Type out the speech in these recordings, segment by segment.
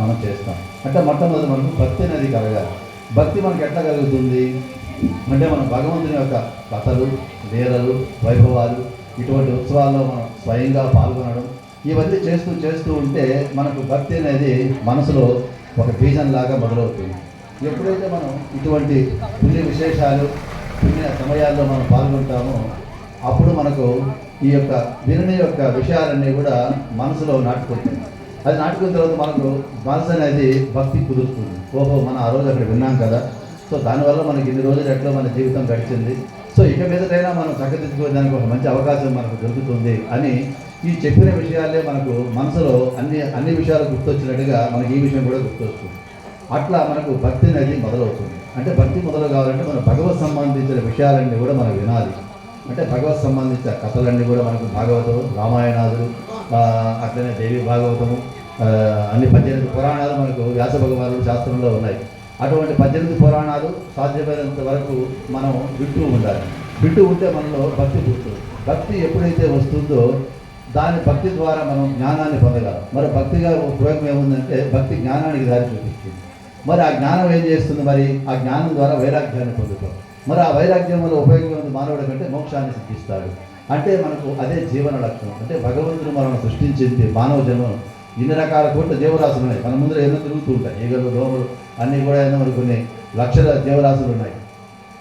మనం చేస్తాం. అంటే మొట్టమొదటి మనకు భక్తి అనేది కలగాలి. భక్తి మనకు ఎట్లా కలుగుతుంది అంటే మనం భగవంతుని యొక్క కథలు, లీలలు, వైభవాలు, ఇటువంటి ఉత్సవాల్లో మనం స్వయంగా పాల్గొనడం, ఇవన్నీ చేస్తూ ఉంటే మనకు భక్తి అనేది మనసులో ఒక బీజంలాగా మొదలవుతుంది. ఎప్పుడైతే మనం ఇటువంటి పుణ్య విశేషాలు, పుణ్య సమయాల్లో మనం పాల్గొంటామో అప్పుడు మనకు ఈ యొక్క వినని యొక్క విషయాలన్నీ కూడా మనసులో నాటుకుంటుంది. అది నాటుకున్న తర్వాత మనకు మనసు అనేది భక్తి కుదురుతుంది. ఓహో, మనం ఆ రోజు అక్కడ విన్నాం కదా, సో దానివల్ల మనకి ఇన్ని రోజులు ఎట్లా మన జీవితం గడిచింది, సో ఇక మీదటైనా మనం చక్కదిద్దుకోవడానికి ఒక మంచి అవకాశం మనకు దొరుకుతుంది అని ఈ చెప్పిన విషయాలే మనకు మనసులో అన్ని విషయాలు గుర్తొచ్చినట్టుగా మనకి ఈ విషయం కూడా గుర్తొస్తుంది. అట్లా మనకు భక్తి అనేది మొదలవుతుంది. అంటే భక్తి మొదలు కావాలంటే మన భగవత్ సంబంధించిన విషయాలన్నీ కూడా మనం వినాలి. అంటే భగవత్ సంబంధించిన కథలన్నీ కూడా మనకు భాగవతం, రామాయణాదులు, అట్లనే దేవి భాగవతము, అన్ని 18 పురాణాలు మనకు వ్యాస భగవానుడు శాస్త్రంలో ఉన్నాయి. అటువంటి 18 పురాణాలు సాధ్యమైనంత వరకు మనం వింటూ ఉండాలి. వింటూ ఉంటే మనలో భక్తి పుడుతుంది. భక్తి ఎప్పుడైతే వస్తుందో దాని భక్తి ద్వారా మనం జ్ఞానాన్ని పొందగలం. మరి భక్తిగా ఉపయోగం ఏముందంటే భక్తి జ్ఞానానికి దారి చూపిస్తుంది. మరి ఆ జ్ఞానం ఏం చేస్తుంది? మరి ఆ జ్ఞానం ద్వారా వైరాగ్యాన్ని పొందుతాం. మరి ఆ వైరాగ్యం వల్ల ఉపయోగం ఉంది మానవుడి కంటే మోక్షాన్ని సిద్ధిస్తాడు. అంటే మనకు అదే జీవన లక్ష్యం. అంటే భగవంతుడు మనం సృష్టించింది మానవ జన్మం. ఇన్ని రకాల కోట్ల జీవరాశులు ఉన్నాయి మన ముందర, ఎన్నో తిరుగుతూ ఉంటాయి. ఈగలు, దోమలు అన్నీ కూడా ఎన్నో మనకు కొన్ని లక్షల జీవరాశులు ఉన్నాయి.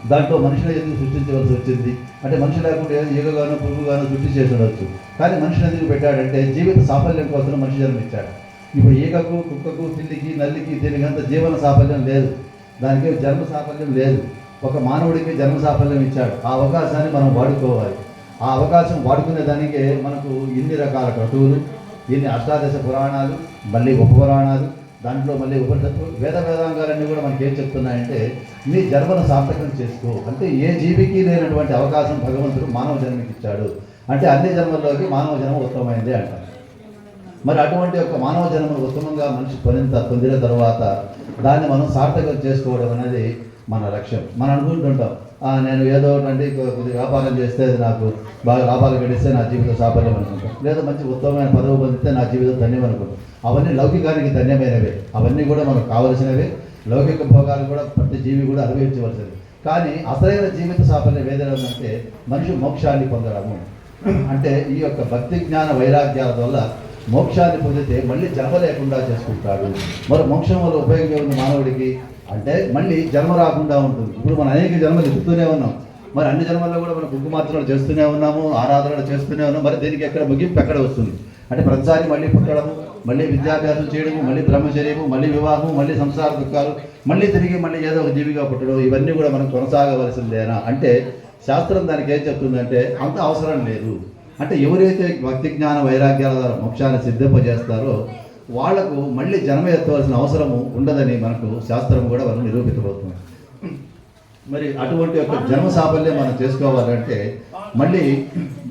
దాంట్లో మనుషులు ఎందుకు సృష్టించవలసి వచ్చింది అంటే మనిషి లేకుండా ఈగగానో పురుగుగానో సృష్టి చేసి ఉండవచ్చు. కానీ మనిషిని ఎందుకు పెట్టాడంటే జీవిత సాఫల్యం కోసం మనిషి జన్మించాడు. ఇప్పుడు ఈగకు, కుక్కకు, పిల్లికి, నల్లికి దీనికంత జీవన సాఫల్యం లేదు, దానికి జన్మ సాఫల్యం లేదు. ఒక మానవుడికి జన్మ సాఫల్యం ఇచ్చాడు. ఆ అవకాశాన్ని మనం వాడుకోవాలి. ఆ అవకాశం వాడుకునే దానికే మనకు ఇన్ని రకాల క్రతువులు, ఇన్ని అష్టాదశ పురాణాలు, మళ్ళీ ఉపపురాణాలు, దాంట్లో మళ్ళీ ఉపనిషత్తులు, వేదాంగాలన్నీ కూడా మనకి ఏం చెప్తున్నాయంటే మీ జన్మను సార్థకం చేసుకో. అంటే ఏ జీవికి లేనటువంటి అవకాశం భగవంతుడు మానవ జన్మకి ఇచ్చాడు. అంటే అన్ని జన్మల్లోకి మానవ జన్మ ఉత్తమమైంది అంటారు. మరి అటువంటి యొక్క మానవ జన్మను ఉత్తమంగా మనిషి పొందిన తర్వాత దాన్ని మనం సార్థకం చేసుకోవడం అనేది మన లక్ష్యం. మనం అనుకుంటుంటాం, నేను ఏదో ఒకటి కొద్దిగా వ్యాపారం చేస్తే అది నాకు బాగా లాభాలు గడిస్తే నా జీవితం సాఫల్యం అనుకుంటాం. లేదా మంచి ఉత్తమమైన పదవి పొందితే నా జీవితం ధన్యం అనుకుంటాం. అవన్నీ లౌకికానికి ధన్యమైనవే, అవన్నీ కూడా మనకు కావలసినవే. లౌకిక భోగాలు కూడా ప్రతి జీవి కూడా అనుభవించవలసినవి. కానీ అసలైన జీవిత సాఫల్యం ఏదైనా ఉందంటే మనిషి మోక్షాన్ని పొందడము. అంటే ఈ యొక్క భక్తి, జ్ఞాన, వైరాగ్యాల వల్ల మోక్షాన్ని పొందితే మళ్ళీ జన్మ లేకుండా చేసుకుంటాడు. మరి మోక్షం వల్ల ఉపయోగం ఉంది మానవుడికి అంటే మళ్ళీ జన్మ రాకుండా ఉంటుంది. ఇప్పుడు మనం అనేక జన్మలు ఎత్తుతూనే ఉన్నాం. మరి అన్ని జన్మల్లో కూడా మనం బుగ్గు మాత్రలు చేస్తూనే ఉన్నాము, ఆరాధనలు చేస్తూనే ఉన్నాం. మరి దీనికి ఎక్కడ ముగింపు ఎక్కడ వస్తుంది అంటే ప్రతిసారి మళ్ళీ పుట్టడము, మళ్ళీ విద్యాభ్యాసం చేయడము, మళ్ళీ బ్రహ్మచర్యము, మళ్ళీ వివాహం, మళ్ళీ సంసార దుఃఖాలు, మళ్ళీ తిరిగి మళ్ళీ ఏదో ఒక జీవిగా పుట్టడం, ఇవన్నీ కూడా మనం కొనసాగవలసిందేనా అంటే శాస్త్రం దానికి ఏం చెప్తుందంటే అంత అవసరం లేదు. అంటే ఎవరైతే భక్తి, జ్ఞాన, వైరాగ్యాల ద్వారా మోక్షాన్ని సిద్ధింపజేస్తారో వాళ్లకు మళ్ళీ జన్మ ఎత్తవలసిన అవసరము ఉండదని మనకు శాస్త్రం కూడా మనం నిరూపితమవుతుంది. మరి అటువంటి యొక్క జన్మ సాఫల్యం మనం చేసుకోవాలంటే మళ్ళీ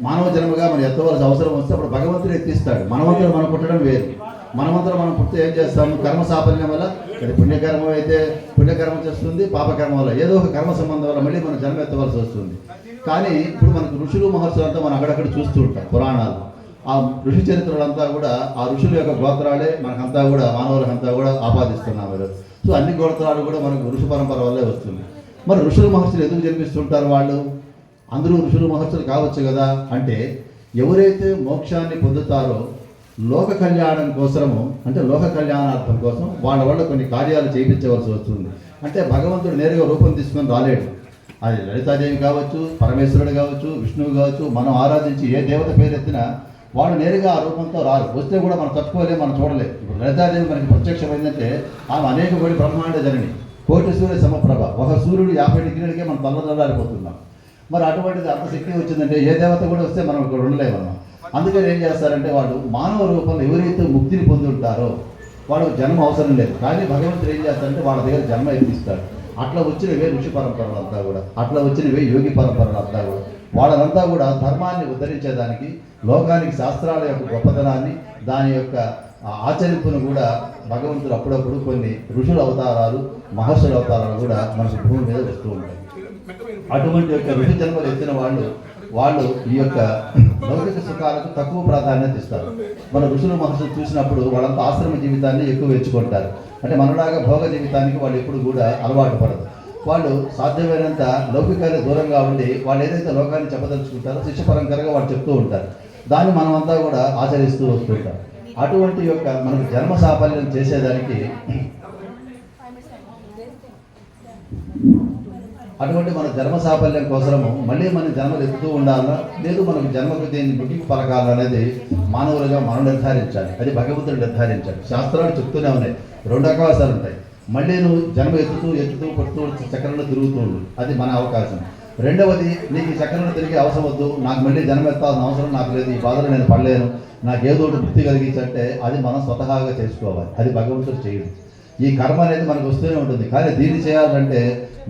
మానవ జన్మగా మనం ఎత్తవలసిన అవసరం వస్తే అప్పుడు భగవంతుడు ఎత్తిస్తాడు. మనవంతరం మనం పుట్టడం వేరు. మనవంతరం మనం పుట్టితే ఏం చేస్తాము? కర్మ సాఫల్యం వల్ల, అది పుణ్యకర్మ అయితే పుణ్యకర్మ చేస్తుంది, పాపకర్మ వల్ల ఏదో ఒక కర్మ సంబంధం వల్ల మళ్ళీ మనం జన్మ ఎత్తవలసి వస్తుంది. కానీ ఇప్పుడు మనకు ఋషులు, మహర్షులు అంతా మనం అక్కడక్కడ చూస్తూ ఉంటాం. పురాణాలు, ఆ ఋషి చరిత్రలంతా కూడా ఆ ఋషుల యొక్క గోత్రాలే మనకంతా కూడా మానవులకంతా కూడా ఆపాదిస్తున్నాం మీరు. సో అన్ని గోత్రాలు కూడా మనకు ఋషి పరంపర వల్లే వస్తుంది. మరి ఋషులు, మహర్షులు ఎందుకు జన్మిస్తుంటారు? వాళ్ళు అందరూ ఋషులు, మహర్షులు కావచ్చు కదా అంటే ఎవరైతే మోక్షాన్ని పొందుతారో లోక కళ్యాణం కోసము అంటే లోక కళ్యాణార్థం కోసం వాళ్ళ వల్ల కొన్ని కార్యాలు చేయించవలసి వస్తుంది. అంటే భగవంతుడు నేరుగా రూపం తీసుకొని రాలేడు. అది లలితాదేవి కావచ్చు, పరమేశ్వరుడు కావచ్చు, విష్ణువు కావచ్చు, మనం ఆరాధించి ఏ దేవత పేరెత్తినా వాళ్ళు నేరుగా ఆ రూపంతో రారు. వస్తే కూడా మనం తట్టుకోలేము, మనం చూడలేము. ఇప్పుడు లలితాదేవి మనకి ప్రత్యక్షమైందంటే ఆమె అనేక కోటి బ్రహ్మాండ జనని, కోటి సూర్య సమప్రభ. ఒక సూర్యుడు 50 డిగ్రీలకే మనం తల్లదల్లారిపోతున్నాం. మరి అటువంటిది అంత శక్తి వచ్చిందంటే ఏ దేవత కూడా వస్తే మనం ఇక్కడ ఉండలేము. అందుకని ఏం చేస్తారంటే వాళ్ళు మానవ రూపంలో ఎవరైతే ముక్తిని పొంది ఉంటారో వాళ్ళకు జన్మ అవసరం లేదు. కానీ భగవంతుడు ఏం చేస్తారంటే వాళ్ళ దగ్గర జన్మ ఎత్తిస్తాడు. అట్లా వచ్చినవే ఋషి పరంపరలు అంతా కూడా, అట్లా వచ్చినవే యోగి పరంపరలు అంతా కూడా. వాళ్ళంతా కూడా ధర్మాన్ని ఉద్ధరించేదానికి, లోకానికి శాస్త్రాల యొక్క గొప్పతనాన్ని, దాని యొక్క ఆచరింపును కూడా భగవంతుడు అప్పుడప్పుడు కొన్ని ఋషుల అవతారాలు, మహర్షుల అవతారాలు కూడా మనకు భూమి మీద వస్తూ ఉంటాయి. అటువంటి యొక్క ఋషి జన్మలు ఎత్తిన వాళ్ళు వాళ్ళు ఈ యొక్క లౌకిక సుఖాలకు తక్కువ ప్రాధాన్యత ఇస్తారు. మన ఋషులు మహర్షులు చూసినప్పుడు వాళ్ళంతా ఆశ్రమ జీవితాన్ని ఎక్కువ ఎంచుకుంటారు. అంటే మనలాగా భోగ జీవితానికి వాళ్ళు ఎప్పుడు కూడా అలవాటు పడదు. వాళ్ళు సాధ్యమైనంత లౌకికానికి దూరంగా ఉండి వాళ్ళు ఏదైతే లోకాన్ని చెప్పదలుచుకుంటారో శిష్య పరంపరగా వాళ్ళు చెప్తూ ఉంటారు. దాన్ని మనమంతా కూడా ఆచరిస్తూ వస్తుంటాం. అటువంటి యొక్క మనకు జన్మ సాఫల్యం చేసేదానికి అటువంటి మన జన్మ సాఫల్యం కోసము మళ్ళీ మన జన్మలు ఎత్తుతూ ఉండాలా, లేదు మనకు జన్మకు దీన్ని ముగింపు పలకాలనేది మానవులుగా మనం నిర్ధారించాలి. అది భగవంతుడు నిర్ధారించాలి. శాస్త్రాలు చెప్తూనే ఉన్నాయి, 2 అవకాశాలు ఉంటాయి. మళ్ళీ నువ్వు జన్మ ఎత్తుతూ పడుతూ చక్రంలో తిరుగుతూ ఉండు, అది మన అవకాశం. రెండవది, నీకు ఈ చక్రంలో తిరిగే అవసరం వద్దు, నాకు మళ్ళీ జన్మ ఎత్తాల్సిన అవసరం నాకు లేదు, ఈ బాధలు నేను పడలేను, నాకేదో ఒకటి ముక్తి కలిగించంటే అది మనం స్వతహాగా చేసుకోవాలి. అది భగవంతుడు చేయదు. ఈ కర్మ అనేది మనకు వస్తూనే ఉంటుంది. కానీ దీన్ని చేయాలంటే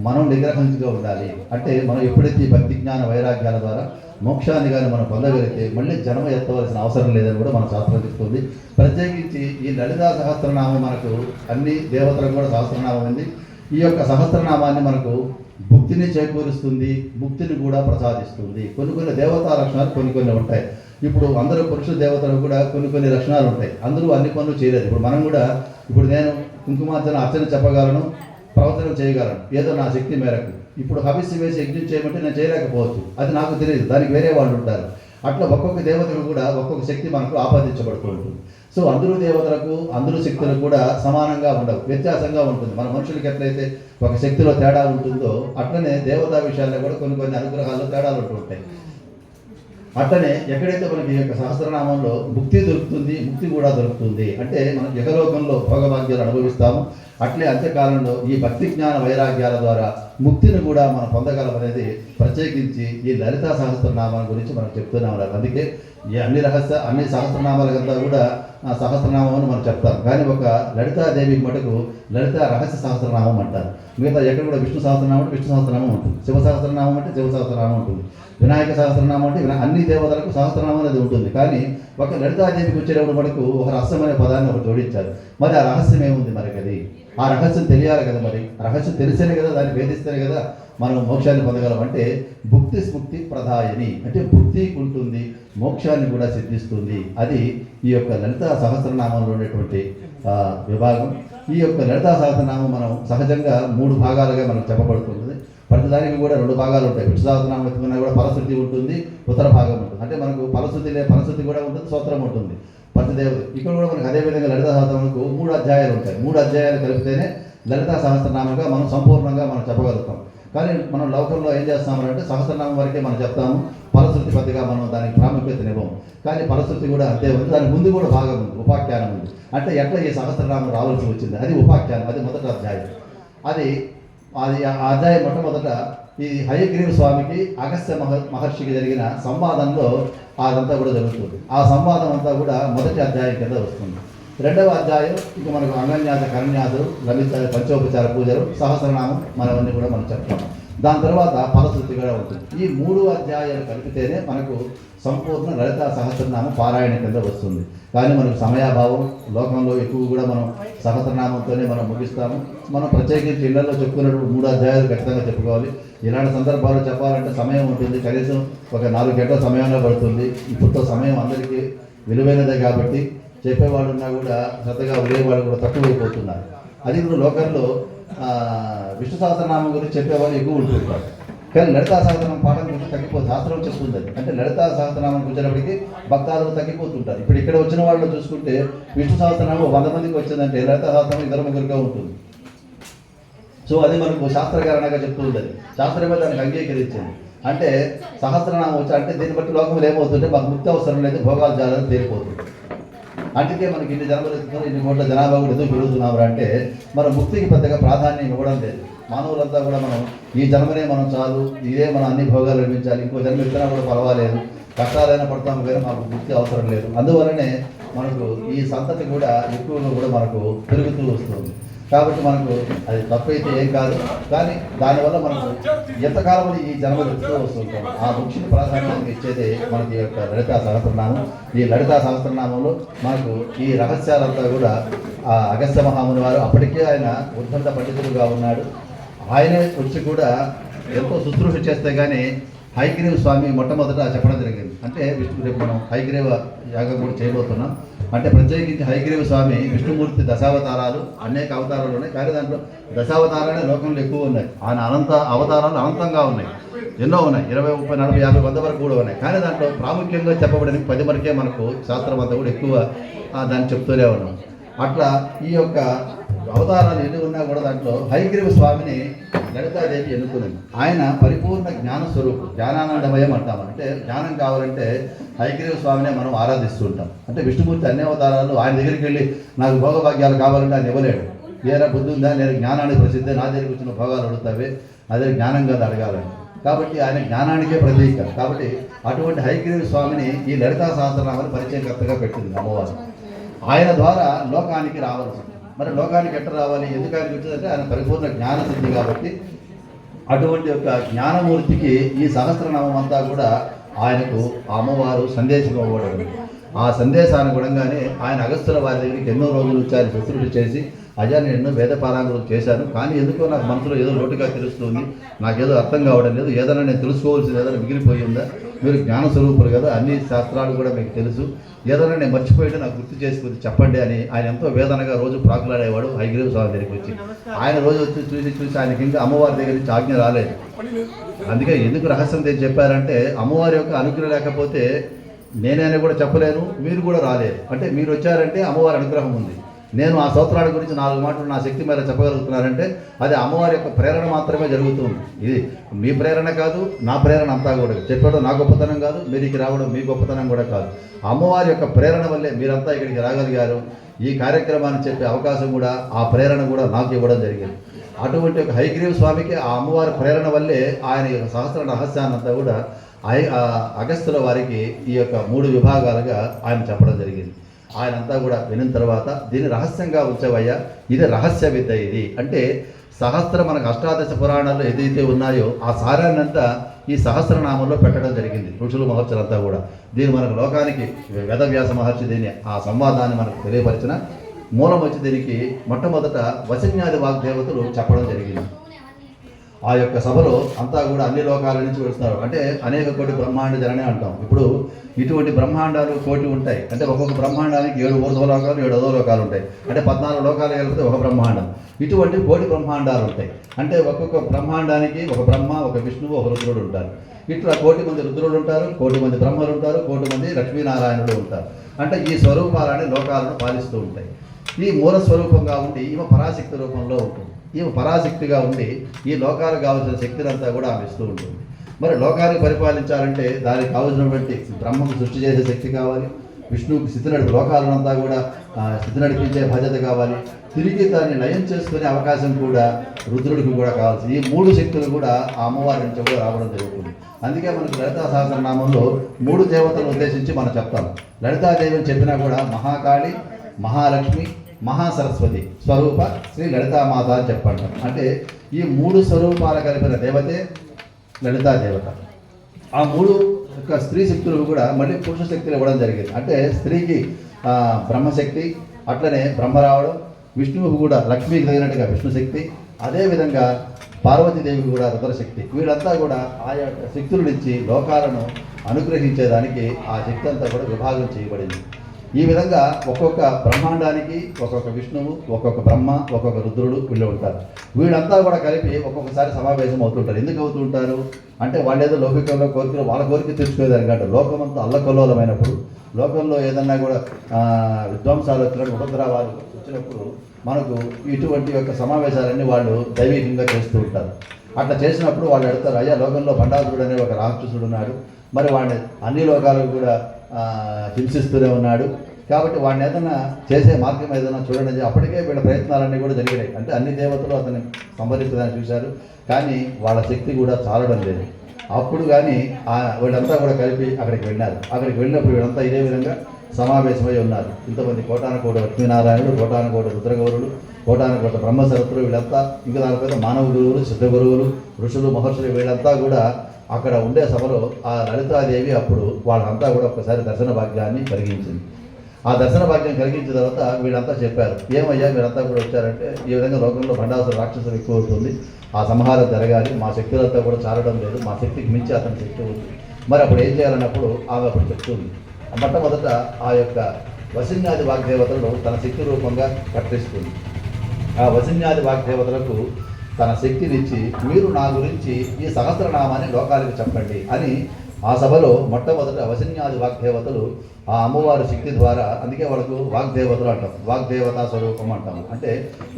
మనం నిగ్రహించుగా ఉండాలి. అంటే మనం ఎప్పుడైతే ఈ భక్తి జ్ఞాన వైరాగ్యాల ద్వారా మోక్షాన్ని కానీ మనం పొందగలిగితే మళ్ళీ జన్మ ఎత్తవలసిన అవసరం లేదని కూడా మన శాస్త్రం చెప్తుంది. ప్రత్యేకించి ఈ లలితా సహస్రనామం మనకు అన్ని దేవతలకు కూడా సహస్రనామం ఉంది. ఈ యొక్క సహస్రనామాన్ని మనకు భుక్తిని చేకూరుస్తుంది, ముక్తిని కూడా ప్రసాదిస్తుంది. కొన్ని దేవతా లక్షణాలు కొన్ని ఉంటాయి. ఇప్పుడు అందరూ పురుష దేవతలకు కూడా కొన్ని లక్షణాలు ఉంటాయి. అందరూ అన్ని పనులు చేయలేదు. ఇప్పుడు నేను కుంకుమార్చన అర్చన చెప్పగలను, ప్రవచనం చేయగలను ఏదో నా శక్తి మేరకు. ఇప్పుడు హవిస్సు వేసి యజ్ఞం చేయమంటే నేను చేయలేకపోవచ్చు, అది నాకు తెలియదు, దానికి వేరే వాళ్ళు ఉంటారు. అట్లా ఒక్కొక్క దేవతకు కూడా ఒక్కొక్క శక్తి మనకు ఆపాదించబడుతూ ఉంటుంది. సో అందరూ దేవతలకు అందరూ శక్తులకు కూడా సమానంగా ఉండవు, వ్యత్యాసంగా ఉంటుంది. మన మనుషులకి ఎట్లయితే ఒక శక్తిలో తేడా ఉంటుందో అట్లనే దేవతా విషయాల్లో కూడా కొన్ని అనుగ్రహాల్లో తేడాలు ఉంటూ ఉంటాయి. అట్లనే ఎక్కడైతే మనకి ఈ యొక్క సహస్రనామంలో ముక్తి దొరుకుతుంది, ముక్తి కూడా దొరుకుతుంది. అంటే మనం యగలోకంలో భోగభాగ్యాలు అనుభవిస్తాము, అట్లే అంత్యకాలంలో ఈ భక్తి జ్ఞాన వైరాగ్యాల ద్వారా ముక్తిని కూడా మనం పొందగలం అనేది ప్రత్యేకించి ఈ లలితా సహస్రనామాల గురించి మనం చెప్తూనే ఉన్నారు. అందుకే ఈ అన్ని సహస్రనామాలకంతా కూడా సహస్రనామం అని మనం చెప్తాం. కానీ ఒక లలితాదేవికి మటుకు లలిత రహస్య సహస్రనామం అంటారు. మిగతా ఎక్కడ కూడా విష్ణు సహస్రనామం అంటే విష్ణు సహస్రనామం ఉంటుంది, శివ సహస్రనామం అంటే శివ సహస్రనామం ఉంటుంది, వినాయక సహస్రనామం అంటే అన్ని దేవతలకు సహస్రనామం అనేది ఉంటుంది. కానీ ఒక లలితాదేవికి వచ్చేటప్పుడు మనకు ఒక రహస్యమైన పదాన్ని ఒకటి జోడించారు. మరి ఆ రహస్యం ఏముంది మనకి? అది ఆ రహస్యం తెలియాలి కదా. మరి రహస్యం తెలిస్తేనే కదా, దాన్ని భేదిస్తేనే కదా మనం మోక్షాన్ని పొందగలం. అంటే భుక్తి స్ముక్తి ప్రదాయని, అంటే భుక్తి ఉంటుంది, మోక్షాన్ని కూడా సిద్ధిస్తుంది. అది ఈ యొక్క లలితా సహస్రనామంలో ఉండేటువంటి విభాగం. ఈ యొక్క లలితా సహస్రనామం మనం సహజంగా 3 భాగాలుగా మనకు చెప్పబడుతుంది. ప్రతిదానికి కూడా 2 భాగాలు ఉంటాయి. విష్ణు సహస్రనామం ఎత్తుకున్నా కూడా ఫలశ్రుతి ఉంటుంది, ఉత్తర భాగం ఉంటుంది. అంటే మనకు ఫలశ్రుతి కూడా ఉంటుంది, స్తోత్రం ఉంటుంది, ప్రతిదేవత. ఇక్కడ కూడా మనకు అదేవిధంగా లలితా సహస్రనామంకు 3 అధ్యాయాలు ఉంటాయి. 3 అధ్యాయాలు కలిపితేనే లలితా సహస్రనామంగా మనం సంపూర్ణంగా మనం చెప్పగలుగుతాం. కానీ మనం లోకంలో ఏం చేస్తామంటే సహస్రనామం వరకే మనం చెప్తాము, ఫలశ్రుతి పెద్దగా మనం దానికి ప్రాముఖ్యతనివ్వము. కానీ ఫలశ్రుతి కూడా అంతే ఉంది. దాని ముందు కూడా భాగం ఉంది, ఉపాఖ్యానం ఉంది. అంటే ఎట్లా ఈ సహస్రనామం రావాల్సి వచ్చింది, అది ఉపాఖ్యానం, అది మొదటి అధ్యాయం. అది ఆ అధ్యాయం మొట్టమొదట ఈ హయగ్రీవ స్వామికి అగస్త్య మహర్షికి జరిగిన సంవాదంలో అదంతా కూడా జరుగుతుంది. ఆ సంవాదం అంతా కూడా మొదటి అధ్యాయం కింద వస్తుంది. రెండవ అధ్యాయం ఇక మనకు అంగన్యాస కన్యాసులు, లలిత పంచోపచార పూజలు, సహస్రనామం మనవన్నీ కూడా మనం చెప్తాం. దాని తర్వాత ఫలశ్రుతి కూడా ఉంటుంది. ఈ 3 అధ్యాయాలు కలిపితేనే మనకు సంపూర్ణ లలితా సహస్రనామం పారాయణ కింద వస్తుంది. కానీ మనకు సమయాభావం, లోకంలో ఎక్కువ కూడా మనం సహస్రనామంతోనే మనం ముగిస్తాము. మనం ప్రత్యేకించి ఇళ్లలో చెప్పుకున్నప్పుడు 3 అధ్యాయాలు ఖచ్చితంగా చెప్పుకోవాలి. ఇలాంటి సందర్భాల్లో చెప్పాలంటే సమయం ఉంటుంది, కనీసం ఒక 4 గంటల సమయంలో పడుతుంది. ఇప్పుడు సమయం అందరికీ విలువైనదే కాబట్టి చెప్పేవాళ్ళు ఉన్నా కూడా శ్రద్ధగా ఉండేవాళ్ళు కూడా తక్కువైపోతున్నారు. అది ఇప్పుడు లోకంలో విష్ణు సహస్రనామం గురించి చెప్పేవాళ్ళు ఎక్కువ ఉంటుంటారు. కానీ లలితా సహస్రనామం పాఠం గురించి తగ్గిపోతుంది. శాస్త్రం చెప్తుంది అది. అంటే లలితా సహస్రనామం వచ్చేటప్పటికి భక్తాదులు తగ్గిపోతుంటారు. ఇప్పుడు ఇక్కడ వచ్చిన వాళ్ళు చూసుకుంటే విష్ణు సహస్రనామం 100 మందికి వచ్చిందంటే లలితా సహస్రనామం 2-3గా ఉంటుంది. సో అది మనకు శాస్త్రకారణంగా చెప్తూ ఉంటుంది. శాస్త్రమే దానికి అంగీకరించింది. అంటే సహస్రనామం వచ్చి అంటే దీన్ని బట్టి లోకంలో ఏమవుతుంటే మాకు ముక్తి అవసరం లేదు, భోగాలు జాలని తేలిపోతుంది. అందుకే మనకి ఇన్ని జనాభాలు ఎత్తుకున్నారు, ఇన్ని కోట్ల జనాభా కూడా ఎందుకు పెరుగుతున్నారు అంటే మన ముక్తికి పెద్దగా ప్రాధాన్యం ఇవ్వడం లేదు. మానవులంతా కూడా మనం ఈ జన్మనే మనం చాలు, ఇదే మనం అన్ని భోగాలు నిర్మించాలి, ఇంకో జన్మ ఎత్తినా కూడా పర్వాలేదు, కష్టాలైనా పడతాము కానీ మాకు ముక్తి అవసరం లేదు. అందువల్లనే మనకు ఈ సంతతి కూడా ఎక్కువగా కూడా మనకు పెరుగుతూ వస్తుంది. కాబట్టి మనకు అది తప్పైతే ఏం కాదు. కానీ దానివల్ల మనకు ఎంతకాలం ఈ జన్మలు ఎత్తుతూ వస్తుంటాం. ఆ ముఖ్య ప్రాధాన్యత ఇచ్చేదే మనకి యొక్క లలితా సహస్రనామం. ఈ లలితా సహస్రనామంలో మనకు ఈ రహస్యాలంతా కూడా ఆ అగస్త్య మహాముని వారు అప్పటికే ఆయన ఉద్దంత పండితుడుగా ఉన్నాడు. ఆయనే వచ్చి కూడా ఎంతో శుశ్రూష చేస్తే కానీ హయగ్రీవ స్వామి మొట్టమొదట చెప్పడం జరిగింది. అంటే విష్ణు రేపు మనం హయగ్రీవ యాగం కూడా చేయబోతున్నాం. అంటే ప్రత్యేకించి హయగ్రీవ స్వామి విష్ణుమూర్తి దశావతారాలు అనేక అవతారాలు ఉన్నాయి, కానీ దాంట్లో దశావతారాలే లోకంలో ఎక్కువ ఉన్నాయి. ఆయన అనంత అవతారాలు అనంతంగా ఉన్నాయి, ఎన్నో ఉన్నాయి, 20, 30, 40, 50, 100 వరకు కూడా ఉన్నాయి. కానీ దాంట్లో ప్రాముఖ్యంగా చెప్పబడిన 10 వరకే మనకు శాస్త్రం అంతా కూడా ఎక్కువ దాన్ని చెప్తూనే ఉన్నాం. అట్లా ఈ యొక్క అవతారాలు ఎన్ని ఉన్నా కూడా దాంట్లో హయగ్రీవ స్వామిని లలితాదేవి ఎన్నుకున్నది. ఆయన పరిపూర్ణ జ్ఞాన స్వరూపం, జ్ఞానానందమయం అంటాం. అంటే జ్ఞానం కావాలంటే హయగ్రీవ స్వామినే మనం ఆరాధిస్తూ ఉంటాం. అంటే విష్ణుమూర్తి అన్ని అవతారాలు ఆయన దగ్గరికి వెళ్ళి నాకు భోగభాగ్యాలు కావాలంటే ఆయన ఇవ్వలేడు. ఏరా బుద్ధి ఉందా, నేను జ్ఞానానికి ప్రసిద్ధి, నా దగ్గరికి వచ్చిన భోగాలు అడుగుతావే, అదే జ్ఞానం కాదు అడగాలని. కాబట్టి ఆయన జ్ఞానానికే ప్రతీక. కాబట్టి అటువంటి హయగ్రీవ స్వామిని ఈ లలితా సహస్రనామాన్ని పరిచయకర్తగా పెట్టింది అమ్మవారు. ఆయన ద్వారా లోకానికి రావాల్సి. మరి లోకానికి ఎట్లా రావాలి, ఎందుకు ఆయనకి వచ్చిందంటే ఆయన పరిపూర్ణ జ్ఞాన సిద్ధి. కాబట్టి అటువంటి యొక్క జ్ఞానమూర్తికి ఈ సహస్రనామం అంతా కూడా ఆయనకు అమ్మవారు సందేశం ఇవ్వబడింది. ఆ సందేశాన్ని కూడంగానే ఆయన అగస్త్యుల వారి దగ్గరికి ఎన్నో రోజులు వచ్చి ఆయన శుశ్రూష చేసి, అయ్యా నేను ఎన్నో వేద పారాయణలు చేశాను, కానీ ఎందుకో నాకు మనసులో ఏదో లోటుగా తెలుస్తుంది, నాకేదో అర్థం కావడం లేదు, ఏదైనా నేను తెలుసుకోవాల్సింది ఏదైనా మిగిలిపోయి ఉందా, మీరు జ్ఞాన స్వరూపులు కదా, అన్ని శాస్త్రాలు కూడా మీకు తెలుసు, ఏదైనా నేను మర్చిపోయింటే నాకు గుర్తు చేసుకుని చెప్పండి అని ఆయన ఎంతో వేదనగా రోజు ప్రాకులాడేవాడు హయగ్రీవ స్వామి దగ్గరికి వచ్చి. ఆయన రోజు వచ్చి చూసి ఆయనకి ఇంకా అమ్మవారి దగ్గర నుంచి ఆజ్ఞ రాలేదు. అందుకే ఎందుకు రహస్యం తెచ్చి చెప్పారంటే, అమ్మవారి యొక్క అనుగ్రహం లేకపోతే నేనైనా కూడా చెప్పలేను, మీరు కూడా రాలేదు. అంటే మీరు వచ్చారంటే అమ్మవారి అనుగ్రహం ఉంది. నేను ఆ స్తోత్రాల గురించి 4 మాటలు నా శక్తి మేర చెప్పగలుగుతున్నానంటే అది అమ్మవారి యొక్క ప్రేరణ మాత్రమే జరుగుతుంది. ఇది మీ ప్రేరణ కాదు, నా ప్రేరణ అంతా కూడా. చెప్పడం నా గొప్పతనం కాదు, మీరికి రావడం మీ గొప్పతనం కూడా కాదు. అమ్మవారి యొక్క ప్రేరణ వల్లే మీరంతా ఇక్కడికి రాగలిగారు. ఈ కార్యక్రమాన్ని చెప్పే అవకాశం కూడా, ఆ ప్రేరణ కూడా నాకు ఇవ్వడం జరిగింది. అటువంటి ఒక హయగ్రీవ స్వామికి ఆ అమ్మవారి ప్రేరణ వల్లే ఆయన యొక్క సహస్ర రహస్యాన్నంతా కూడా అగస్త్యుల వారికి ఈ యొక్క 3 విభాగాలుగా ఆయన చెప్పడం జరిగింది. ఆయనంతా కూడా వినిన తర్వాత దీన్ని రహస్యంగా ఉంచవయ్యా, ఇది రహస్య విద్య. ఇది అంటే సహస్ర మనకు అష్టాదశ పురాణాల్లో ఏదైతే ఉన్నాయో ఆ సారాన్నంతా ఈ సహస్రనామంలో పెట్టడం జరిగింది ఋషులు మహర్షులంతా కూడా. దీన్ని మనకు లోకానికి వేదవ్యాస మహర్షి దీన్ని ఆ సంవాదాన్ని మనకు తెలియపరిచిన మూలం వచ్చి దీనికి మొట్టమొదట వశన్యాది వాగ్దేవతలు చెప్పడం జరిగింది. ఆ యొక్క సభలో అంతా కూడా అన్ని లోకాల నుంచి వస్తున్నారు. అంటే అనేక కోటి బ్రహ్మాండ జననే అంటాం. ఇప్పుడు ఇటువంటి బ్రహ్మాండాలు కోటి ఉంటాయి. అంటే ఒక్కొక్క బ్రహ్మాండానికి 7 ఊర్ధ్వలోకాలు, 7 అధోలోకాలు ఉంటాయి. అంటే 14 లోకాలు కలిపితే ఒక బ్రహ్మాండం. ఇటువంటి కోటి బ్రహ్మాండాలు ఉంటాయి. అంటే ఒక్కొక్క బ్రహ్మాండానికి ఒక బ్రహ్మ, ఒక విష్ణువు, ఒక రుద్రుడు ఉంటారు. ఇట్లా 1,000,000 మంది రుద్రులు ఉంటారు, 1,000,000 మంది బ్రహ్మలు ఉంటారు, 1,000,000 మంది లక్ష్మీనారాయణుడు ఉంటారు. అంటే ఈ స్వరూపాలని లోకాలను పాలిస్తూ ఉంటాయి. ఈ మూల స్వరూపంగా ఉండి ఈమె పరాశక్తి రూపంలో ఉంటుంది. ఈమె పరాశక్తిగా ఉండి ఈ లోకాలకు కావాల్సిన శక్తినంతా కూడా ఆమె ఇస్తూ ఉంటుంది. మరి లోకాన్ని పరిపాలించాలంటే దానికి కావాల్సినటువంటి బ్రహ్మకు సృష్టి చేసే శక్తి కావాలి, విష్ణువుకి స్థితి నడిపి లోకాలనంతా కూడా స్థితి నడిపించే బాధ్యత కావాలి, తిరిగి దాన్ని లయం చేసుకునే అవకాశం కూడా రుద్రుడికి కూడా కావాల్సి. ఈ 3 శక్తులు కూడా ఆ అమ్మవారి నుంచి కూడా రావడం జరుగుతుంది. అందుకే మనకు లలితా సహస్రనామంలో 3 దేవతలను ఉద్దేశించి మనం చెప్తాం. లలితాదేవి అని చెప్పినా కూడా మహాకాళి, మహాలక్ష్మి, మహాసరస్వతి స్వరూప శ్రీ లలితామాత అని చెప్పంటాం. అంటే ఈ 3 స్వరూపాలు కలిపిన దేవతే లలితా దేవత. ఆ 3 యొక్క స్త్రీ శక్తులు కూడా మళ్ళీ పురుష శక్తులు ఇవ్వడం జరిగింది. అంటే స్త్రీకి బ్రహ్మశక్తి, అట్లనే బ్రహ్మ రావడం, విష్ణువుకు కూడా లక్ష్మికి తగినట్టుగా విష్ణుశక్తి, అదేవిధంగా పార్వతీదేవికి కూడా రుద్రశక్తి. వీళ్ళంతా కూడా ఆయా శక్తులను ఇచ్చి లోకాలను అనుగ్రహించేదానికి ఆ శక్తి అంతా కూడా విభాగం చేయబడింది. ఈ విధంగా ఒక్కొక్క బ్రహ్మాండానికి ఒక్కొక్క విష్ణువు, ఒక్కొక్క బ్రహ్మ, ఒక్కొక్క రుద్రుడు వీళ్ళు ఉంటారు. వీళ్ళంతా కూడా కలిపి ఒక్కొక్కసారి సమావేశం అవుతుంటారు. ఎందుకు అవుతుంటారు అంటే వాళ్ళు ఏదో లౌకికంలో కోరికలు వాళ్ళ కోరిక తెచ్చుకునేదానికి అంటే లోకమంతా అల్లకల్లోలమైనప్పుడు, లోకంలో ఏదన్నా కూడా విధ్వంసాలు వచ్చినప్పుడు, ఉపద్రవాలు వచ్చినప్పుడు మనకు ఇటువంటి యొక్క సమావేశాలన్నీ వాళ్ళు దైవికంగా చేస్తూ ఉంటారు. అట్లా చేసినప్పుడు వాళ్ళు అడుగుతారు, అయ్యా లోకంలో భండాసురుడు అనే ఒక రాక్షసుడు ఉన్నాడు, మరి వాడిని అన్ని లోకాలకు కూడా హింసిస్తూనే ఉన్నాడు, కాబట్టి వాడిని ఏదైనా చేసే మార్గం ఏదైనా చూడండి. అప్పటికే వీళ్ళ ప్రయత్నాలన్నీ కూడా జరిగినాయి. అంటే అన్ని దేవతలు అతన్ని సంహరించడానికి చూశారు, కానీ వాళ్ళ శక్తి కూడా చాలడం లేదు. అప్పుడు కానీ వీళ్ళంతా కూడా కలిపి అక్కడికి వెళ్ళారు. అక్కడికి వెళ్ళినప్పుడు వీళ్ళంతా ఇదే విధంగా సమావేశమై ఉన్నారు. ఇంతమంది కోటానుకోట లక్ష్మీనారాయణుడు, కోటానుకోట రుద్రగౌరుడు, కోటానుకోట బ్రహ్మశరత్తులు, వీళ్ళంతా ఇంకా దానిపైన మానవ గురువులు, సిద్ధ గురువులు, ఋషులు, మహర్షులు వీళ్ళంతా కూడా అక్కడ ఉండే సభలో ఆ లలితాదేవి అప్పుడు వాళ్ళంతా కూడా ఒకసారి దర్శన భాగ్యాన్ని కలిగించింది. ఆ దర్శన భాగ్యం కలిగించిన తర్వాత వీళ్ళంతా చెప్పారు, ఏమయ్యా మీరంతా కూడా వచ్చారంటే, ఈ విధంగా లోకంలో భండాసుర రాక్షసులు ఎక్కువ అవుతుంది, ఆ సంహారం జరగాలి, మా శక్తులంతా కూడా చాలడం లేదు, మా శక్తికి మించి అతని శక్తి ఉంది, మరి అప్పుడు ఏం చేయాలన్నప్పుడు ఆమె అప్పుడు చెప్తుంది. మొట్టమొదట ఆ యొక్క వసిన్యాది వాగ్దేవతలను తన శక్తి రూపంగా కట్టిస్తుంది. ఆ వసిన్యాది వాగ్దేవతలకు తన శక్తినిచ్చి, మీరు నా గురించి ఈ సహస్రనామాన్ని లోకాలకు చెప్పండి అని ఆ సభలో మొట్టమొదట వసిన్యాది వాగ్దేవతలు ఆ అమ్మవారి శక్తి ద్వారా, అందుకే వాళ్ళకు వాగ్దేవతలు అంటాం, వాగ్దేవతా స్వరూపం అంటాము, అంటే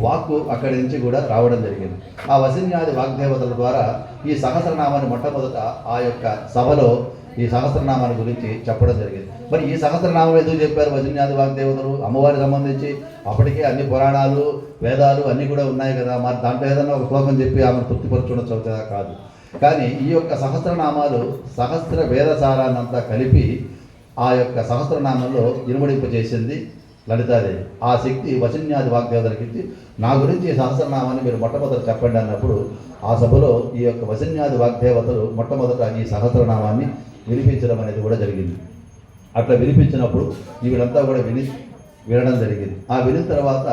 వాక్కు అక్కడి నుంచి కూడా రావడం జరిగింది. ఆ వసిన్యాది వాగ్దేవతల ద్వారా ఈ సహస్రనామాన్ని మొట్టమొదట ఆ యొక్క సభలో ఈ సహస్రనామాన్ని గురించి చెప్పడం జరిగింది. మరి ఈ సహస్రనామం ఎందుకు చెప్పారు వసిన్యాది వాగ్దేవతలు? అమ్మవారికి సంబంధించి అప్పటికే అన్ని పురాణాలు వేదాలు అన్నీ కూడా ఉన్నాయి కదా, మరి దాంట్లో ఏదైనా ఒక శ్లోకం చెప్పి ఆమెను తృప్తిపరచుండొచ్చు కదా, కాదు. కానీ ఈ యొక్క సహస్రనామాలు సహస్ర వేదసారాన్నంతా కలిపి ఆ యొక్క సహస్రనామంలో ఇనుమడింపజేసింది లలితాదేవి. ఆ శక్తి వసిన్యాది వాగ్దేవతలకి ఇచ్చి, నా గురించి ఈ సహస్రనామాన్ని మీరు మొట్టమొదట చెప్పండి అన్నప్పుడు ఆ సభలో ఈ యొక్క వసిన్యాది వాగ్దేవతలు మొట్టమొదట ఈ సహస్రనామాన్ని వినిపించడం అనేది కూడా జరిగింది. అట్లా వినిపించినప్పుడు వీళ్ళంతా కూడా వినడం జరిగింది. ఆ వినిన తర్వాత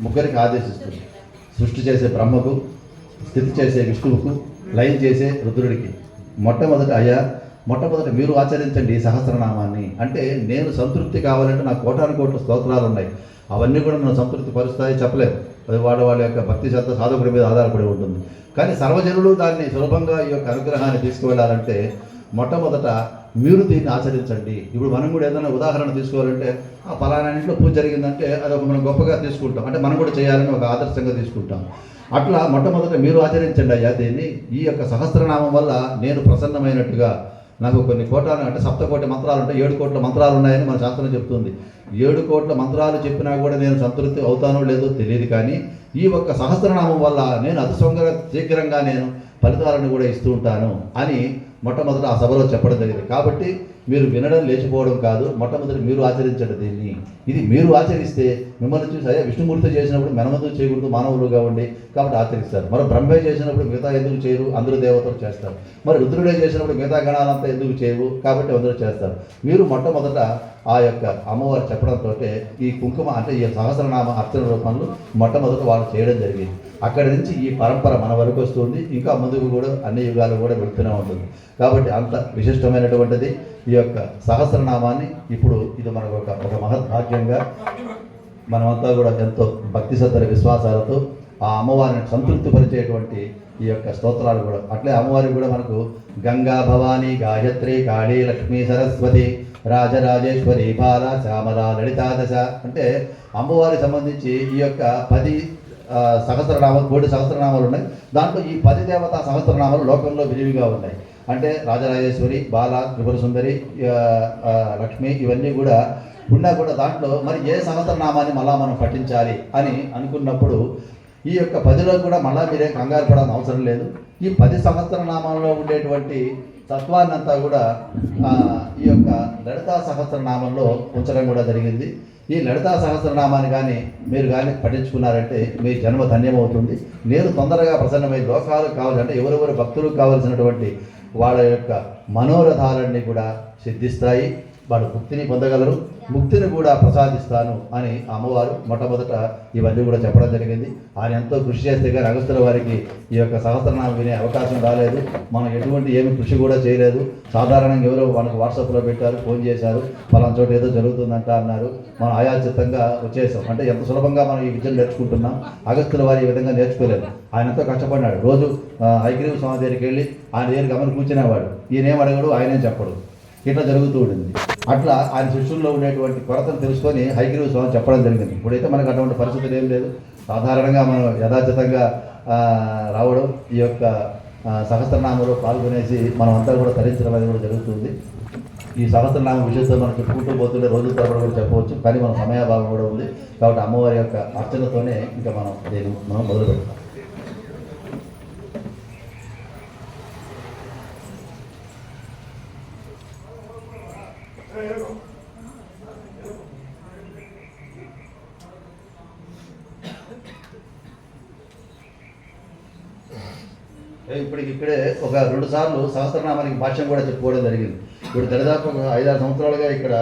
ముగ్గురికి ఆదేశిస్తుంది, సృష్టి చేసే బ్రహ్మకు, స్థితి చేసే విష్ణువుకు, లయం చేసే రుద్రుడికి, మొట్టమొదట మీరు ఆచరించండి ఈ సహస్రనామాన్ని. అంటే నేను సంతృప్తి కావాలంటే నాకు కోటాను కోట్ల స్తోత్రాలు ఉన్నాయి, అవన్నీ కూడా నన్ను సంతృప్తి పరుస్తాయి చెప్పలేము, అది వాళ్ళ యొక్క భక్తి శ్రద్ధ సాధకుడి మీద ఆధారపడి ఉంటుంది. కానీ సర్వజనులు దాన్ని సులభంగా ఈ యొక్క అనుగ్రహాన్ని తీసుకువెళ్ళాలంటే మొట్టమొదట మీరు దీన్ని ఆచరించండి. ఇప్పుడు మనం కూడా ఏదైనా ఉదాహరణ తీసుకోవాలంటే, ఆ ఫలానా ఇంట్లో పూజ జరిగిందంటే అది ఒక మనం గొప్పగా తీసుకుంటాం, అంటే మనం కూడా చేయాలని ఒక ఆదర్శంగా తీసుకుంటాం. అట్లా మొట్టమొదట మీరు ఆచరించండి అయ్యా దీన్ని, ఈ యొక్క సహస్రనామం వల్ల నేను ప్రసన్నమైనట్టుగా, నాకు కొన్ని కోటాను అంటే 7 కోట్ల మంత్రాలు ఉంటాయి, 7 కోట్ల మంత్రాలు ఉన్నాయని మన శాస్త్రం చెప్తుంది. 7 కోట్ల మంత్రాలు చెప్పినా కూడా నేను సంతృప్తి అవుతానో లేదో తెలియదు, కానీ ఈ ఒక్క సహస్రనామం వల్ల నేను అతి శీఘ్రంగా నేను ఫలితాలను కూడా ఇస్తూ ఉంటాను అని మొట్టమొదట ఆ సభలో చెప్పడం జరిగింది. కాబట్టి మీరు వినడం లేచిపోవడం కాదు, మొట్టమొదటి మీరు ఆచరించండి దీన్ని. ఇది మీరు ఆచరిస్తే మిమ్మల్ని చూసి అయ్యా విష్ణుమూర్తి చేసినప్పుడు మనమందుకు చేయకూడదు, మానవులుగా ఉండి కాబట్టి ఆచరిస్తారు. మరి బ్రహ్మే చేసినప్పుడు మిగతా ఎందుకు చేయరు, అందరూ దేవతలు చేస్తారు. మరి రుద్రుడే చేసినప్పుడు మిగతా గణాలంతా ఎందుకు చేయవు, కాబట్టి అందరూ చేస్తారు. మీరు మొట్టమొదట ఆ యొక్క అమ్మవారు చెప్పడంతో ఈ కుంకుమ అంటే ఈ సహస్రనామ అర్చన రూపంలో మొట్టమొదట వాళ్ళు చేయడం జరిగింది. అక్కడి నుంచి ఈ పరంపర మన వరకు వస్తుంది, ఇంకా ముందుకు కూడా అన్ని యుగాలు కూడా వెళ్తూనే ఉంటుంది. కాబట్టి అంత విశిష్టమైనటువంటిది ఈ యొక్క సహస్రనామాన్ని. ఇప్పుడు ఇది మనకు ఒక మహద్భాగ్యంగా మనమంతా కూడా ఎంతో భక్తి శ్రద్ధల విశ్వాసాలతో ఆ అమ్మవారిని సంతృప్తిపరిచేటువంటి ఈ యొక్క స్తోత్రాలు కూడా అట్లే అమ్మవారికి కూడా మనకు గంగా భవానీ గాయత్రి కాళీ లక్ష్మీ సరస్వతి రాజరాజేశ్వరి బాల శ్యామల లలితాదశ అంటే అమ్మవారికి సంబంధించి ఈ యొక్క 10 సహస్రనామాలు, 1 సహస్రనామాలు ఉన్నాయి. దాంట్లో ఈ 10 దేవతా సహస్రనామాలు లోకంలో విరివిగా ఉన్నాయి. అంటే రాజరాజేశ్వరి, బాల, త్రిపుర సుందరి, లక్ష్మి ఇవన్నీ కూడా ఉన్నా కూడా దాంట్లో మరి ఏ సహస్రనామాన్ని మళ్ళా మనం పఠించాలి అని అనుకున్నప్పుడు ఈ యొక్క 10లో కూడా మళ్ళా మీరే కంగారు పడాల్సిన అవసరం లేదు. ఈ 10 సహస్రనామాల్లో ఉండేటువంటి తత్వాన్నంతా కూడా ఈ యొక్క లలితా సహస్రనామంలో ఉంచడం కూడా జరిగింది. ఈ లలితా సహస్రనామాన్ని కానీ మీరు కానీ పఠించుకున్నారంటే మీ జన్మ ధన్యమవుతుంది. నేను తొందరగా ప్రసన్నమై లోకాలకు కావాలి అంటే ఎవరెవరు భక్తులకు కావలసినటువంటి వాళ్ళ యొక్క మనోరథాలన్నీ కూడా సిద్ధిస్తాయి, వాడు ముక్తిని పొందగలరు, ముక్తిని కూడా ప్రసాదిస్తాను అని అమ్మవారు మొట్టమొదట ఇవన్నీ కూడా చెప్పడం జరిగింది. ఆయన ఎంతో కృషి చేస్తే కానీ అగస్త్యుల వారికి ఈ యొక్క సహస్రనామం వినే అవకాశం రాలేదు. మనం ఎటువంటి ఏమి కృషి కూడా చేయలేదు. సాధారణంగా ఎవరో మనకు వాట్సాప్లో పెట్టారు, ఫోన్ చేశారు, పలానా చోట ఏదో జరుగుతుందంట అన్నారు. మనం ఆయాచితంగా వచ్చేసాం. అంటే ఎంత సులభంగా మనం ఈ విద్యను నేర్చుకుంటున్నాం. అగస్త్యుల వారు ఈ విధంగా నేర్చుకోలేదు. ఆయన ఎంతో కష్టపడినాడు. రోజు హయగ్రీవ స్వామి దగ్గరికి వెళ్ళి ఆయన దగ్గరికి గమని కూర్చునేవాడు. ఈయనేం అడగడు, ఆయనేం చెప్పడు, ఇట్లా జరుగుతూ ఉంటుంది. అట్లా ఆయన శిష్యుల్లో ఉండేటువంటి కొరతను తెలుసుకొని హయగ్రీవ స్వామి చెప్పడం జరిగింది. ఇప్పుడైతే మనకు అటువంటి పరిస్థితులు ఏం లేదు. సాధారణంగా మనం యథాచితంగా రావడం, ఈ యొక్క సహస్రనామంలో పాల్గొనేసి మనం అంతా కూడా తరించడం అనేది కూడా జరుగుతుంది. ఈ సహస్రనామ విషయంతో మనం చెప్పుకుంటూ పోతుంటే రోజుల తరబడి కూడా చెప్పవచ్చు, కానీ మన సమయాభావం కూడా ఉంది. కాబట్టి అమ్మవారి యొక్క అర్చనతోనే ఇంకా మనం మొదలు పెడతాం. ఇక్కడే ఒక 2 సార్లు సహస్రనామానికి భాష్యం కూడా చెప్పుకోవడం జరిగింది. ఇప్పుడు దరిదాపు 5-6 సంవత్సరాలుగా ఇక్కడ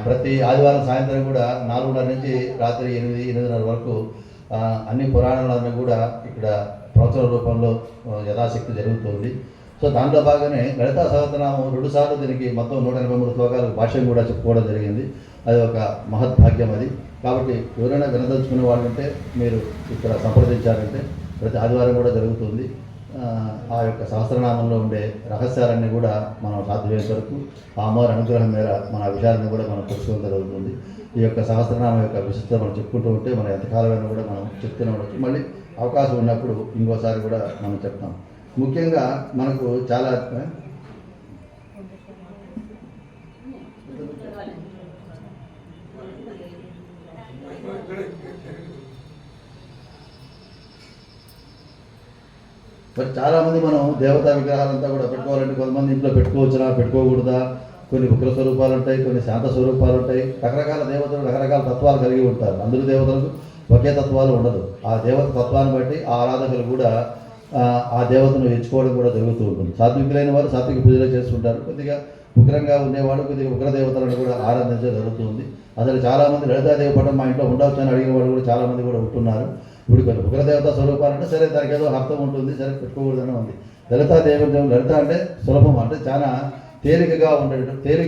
ప్రతి ఆదివారం సాయంత్రం కూడా 4:30 నుంచి రాత్రి 8:30 వరకు అన్ని పురాణాలన్నీ కూడా ఇక్కడ ప్రవచన రూపంలో యథాశక్తి జరుగుతుంది. సో దాంట్లో భాగంగానే లలితా సహస్రనామం 2 సార్లు దీనికి మొత్తం 183 శ్లోకాలకు భాష్యం కూడా చెప్పుకోవడం జరిగింది. అది ఒక మహద్భాగ్యం అది. కాబట్టి ఎవరైనా వినదలుచుకునే వాళ్ళు ఉంటే మీరు ఇక్కడ సంప్రదించారంటే ప్రతి ఆదివారం కూడా జరుగుతుంది. ఆ యొక్క సహస్రనామంలో ఉండే రహస్యాలన్నీ కూడా మనం సాధ్యమైనంత వరకు ఆ అమ్మవారి అనుగ్రహం మేర మన విషయాలను కూడా మనం తెలుసుకోవడం జరుగుతుంది. ఈ యొక్క సహస్రనామం యొక్క విశిష్టత మనం చెప్పుకుంటూ ఉంటే మనం ఎంతకాలమైనా కూడా మనం చెప్తూనే ఉండొచ్చు. మళ్ళీ అవకాశం ఉన్నప్పుడు ఇంకోసారి కూడా మనం చెప్తాం. ముఖ్యంగా మనకు చాలా మరి చాలామంది మనం దేవతా విగ్రహాలంతా కూడా పెట్టుకోవాలంటే కొంతమంది ఇంట్లో పెట్టుకోవచ్చునా పెట్టుకోకూడదా, కొన్ని ఉగ్ర స్వరూపాలు ఉంటాయి, కొన్ని శాంత స్వరూపాలు ఉంటాయి. రకరకాల దేవతలు రకరకాల తత్వాలు కలిగి ఉంటారు. అందరూ దేవతలకు ఒకే తత్వాలు ఉండదు. ఆ దేవత తత్వాన్ని బట్టి ఆ ఆరాధకులు కూడా ఆ దేవతను ఎంచుకోవడం కూడా జరుగుతూ ఉంటుంది. సాత్వికులైన వారు సాత్విక పూజలు చేస్తుంటారు. కొద్దిగా ఉగ్రంగా ఉండేవాడు కొద్దిగా ఉగ్ర దేవతలను కూడా ఆరాధించడం జరుగుతుంది. అసలు చాలామంది లలితాదేవి పటం మా ఇంట్లో ఉండవచ్చు అని అడిగిన వాళ్ళు కూడా చాలామంది కూడా ఉంటున్నారు. ఇప్పుడు కొన్ని ఉగ్రదేవత స్వరూపాలు అంటే సరే దానికి ఏదో అర్థం ఉంటుంది, సరే పెట్టుకోకూడదని ఉంది. లలితాదేవి లలిత అంటే సులభం, అంటే చాలా తేలికగా ఉండేటట్టు తేలిక